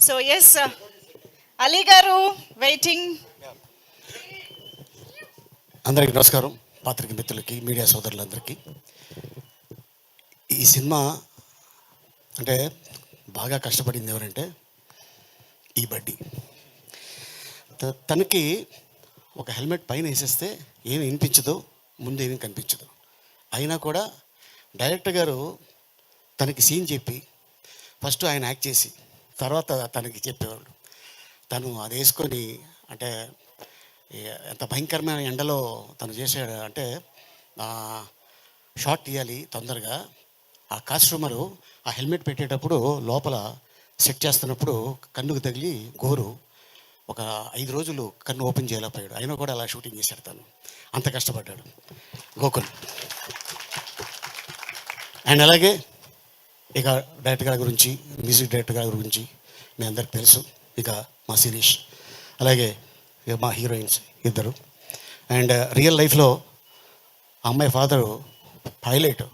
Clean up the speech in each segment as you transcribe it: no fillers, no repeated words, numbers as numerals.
So yes Ali గారు waiting. అందరికీ నమస్కారం, పాత్రిక మిత్రులకి, మీడియా సోదరులందరికీ. ఈ సినిమా అంటే బాగా కష్టపడింది ఎవరంటే ఈ బడ్డీ. తనకి ఒక హెల్మెట్ పైన వేసేస్తే ఏమి వినిపించదు, ముందు ఏమీ కనిపించదు. అయినా కూడా డైరెక్టర్ గారు తనకి సీన్ చెప్పి ఫస్ట్ ఆయన యాక్ట్ చేసి తర్వాత తనకి చెప్పేవాళ్ళు. తను అది వేసుకొని అంటే ఎంత భయంకరమైన ఎండలో తను చేసాడు అంటే షాట్ తీయాలి తొందరగా. ఆ కాస్ట్యూమరు ఆ హెల్మెట్ పెట్టేటప్పుడు లోపల సెట్ చేస్తున్నప్పుడు కన్నుకు తగిలి గోరు ఒక 5 రోజులు కన్ను ఓపెన్ చేయలేకపోయాడు. అయినా కూడా అలా షూటింగ్ చేశాడు. తను అంత కష్టపడ్డాడు గోకుల్. అండ్ అలాగే ఇక డైరెక్టర్ గారి గురించి, మ్యూజిక్ డైరెక్టర్ గారి గురించి మీ అందరికి తెలుసు. ఇక మా శిరీష్, అలాగే ఇక మా హీరోయిన్స్ ఇద్దరు. అండ్ రియల్ లైఫ్లో ఆ అమ్మాయి ఫాదరు పైలట్,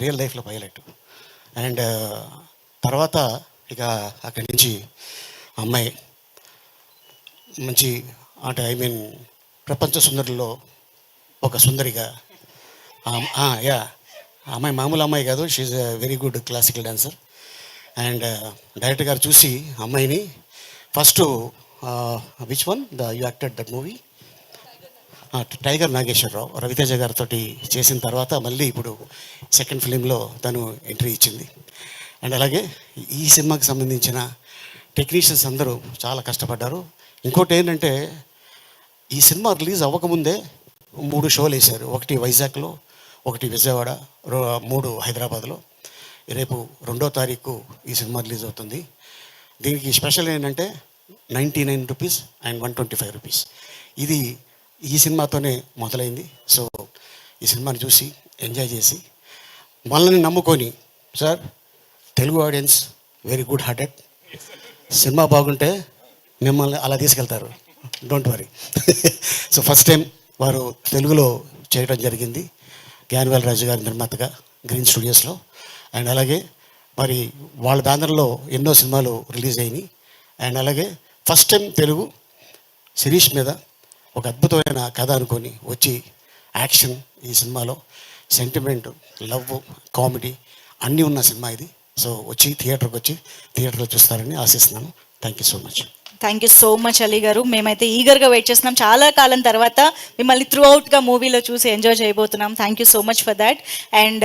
రియల్ లైఫ్లో పైలట్. అండ్ తర్వాత ఇక అక్కడి నుంచి అమ్మాయి మంచి అంటే ప్రపంచ సుందరిలో ఒక సుందరిగా. యా, అమ్మాయి మామూలు అమ్మాయి కాదు, she's a very good classical dancer. And director గారు చూసి అమ్మాయిని first which one you acted that movie, Tiger Nageswara Rao, Ravi Teja గారితో చేసిన తర్వాత మళ్ళీ ఇప్పుడు సెకండ్ ఫిలింలో తను ఎంట్రీ ఇచ్చింది. అండ్ అలాగే ఈ సినిమాకి సంబంధించిన టెక్నీషియన్స్ అందరూ చాలా కష్టపడ్డారు. ఇంకోటి ఏంటంటే ఈ సినిమా రిలీజ్ అవ్వకముందే 3 షోలు వేశారు. ఒకటి వైజాగ్లో, ఒకటి విజయవాడ, 3 హైదరాబాద్లో. రేపు 2వ తారీఖు ఈ సినిమా రిలీజ్ అవుతుంది. దీనికి స్పెషల్ ఏంటంటే 99 రూపీస్ అండ్ 125 రూపీస్. ఇది ఈ సినిమాతోనే మొదలైంది. సో ఈ సినిమాని చూసి ఎంజాయ్ చేసి మనల్ని నమ్ముకొని, sir Telugu audience very good hearted, cinema బాగుంటే మిమ్మల్ని అలా తీసుకెళ్తారు, don't worry. So first time వారు తెలుగులో చేయడం జరిగింది, జ్ఞానవేల్ రాజు గారి నిర్మాతగా గ్రీన్ స్టూడియోస్లో. అండ్ అలాగే మరి వాళ్ళ బ్యానర్లో ఎన్నో సినిమాలు రిలీజ్ అయినాయి. అండ్ అలాగే ఫస్ట్ టైం తెలుగు శిరీష్ మీద ఒక అద్భుతమైన కథ అనుకొని వచ్చి యాక్షన్, ఈ సినిమాలో సెంటిమెంట్, లవ్, కామెడీ అన్నీ ఉన్న సినిమా ఇది. సో వచ్చి థియేటర్లో చూస్తారని ఆశిస్తున్నాను. Thank you so much. Thank you so much Ali గారు. మేమైతే ఈగర్గా వెయిట్ చేస్తున్నాం. చాలా కాలం తర్వాత మిమ్మల్ని త్రూ అవుట్గా మూవీలో చూసి ఎంజాయ్ చేయబోతున్నాం. Thank you so much for that. And